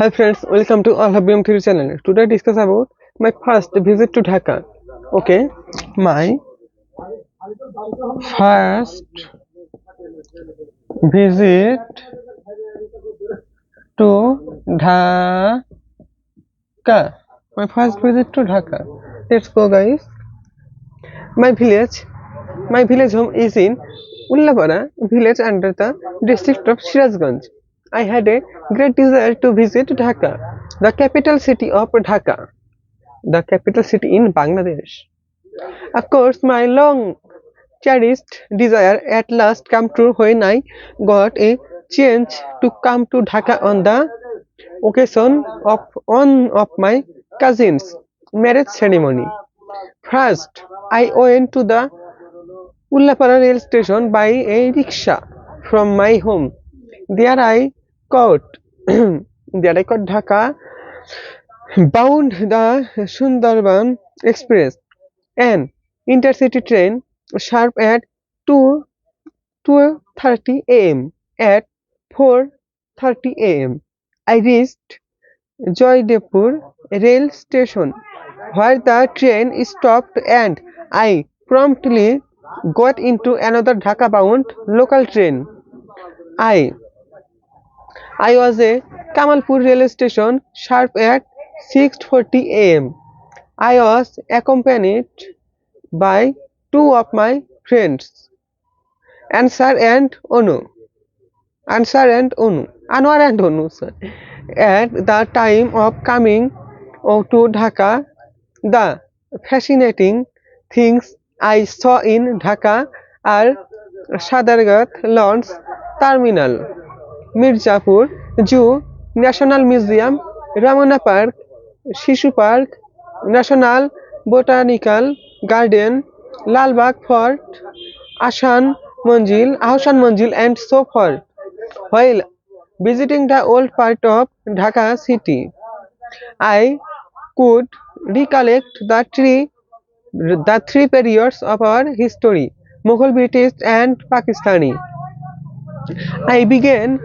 Hi friends, welcome to All Habium Theory channel. Today I discuss about my first visit to Dhaka. Okay, my first visit to Dhaka. My first visit to Dhaka. Let's go, guys. My village, my village home is in Ullapara village under the district of Shirazganj. I had a great desire to visit Dhaka, the capital city of Dhaka, the capital city in Bangladesh. Of course, my long cherished desire at last come true when I got a chance to come to Dhaka on the occasion of one of my cousins' marriage ceremony. First, I went to the Ullapara rail station by a rickshaw from my home. There I caught Dhaka bound the Sundarban Express, an intercity train sharp at 2:30 am. At 4:30 am, I reached Joydepur rail station, where the train stopped and I promptly got into another Dhaka-bound local train. I I was at Kamalpur railway station sharp at 6:40 am. I was accompanied by two of my friends, Ansar and Onu. Anwar and Onu, sir. At the time of coming to Dhaka, the fascinating things I saw in Dhaka are Sadargat Launch Terminal, Mirzapur Zoo, National Museum, Ramana Park, Shishu Park, National Botanical Garden, Lalbagh Fort, Ahsan Manzil, and so forth. While visiting the old part of Dhaka city, I could recollect the three periods of our history: Mughal, British, and Pakistani. I began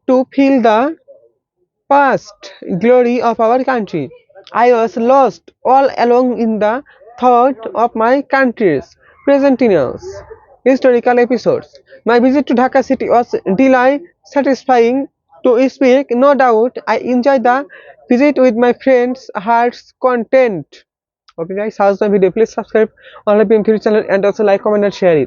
to feel the past glory of our country. I was lost all along in the thought of my country's present tense historical episodes. My visit to Dhaka city was delightful, satisfying to speak. No doubt, I enjoyed the visit with my friends' hearts content. Okay, guys, how's the video? Please subscribe on the Theory channel and also like, comment, and share it.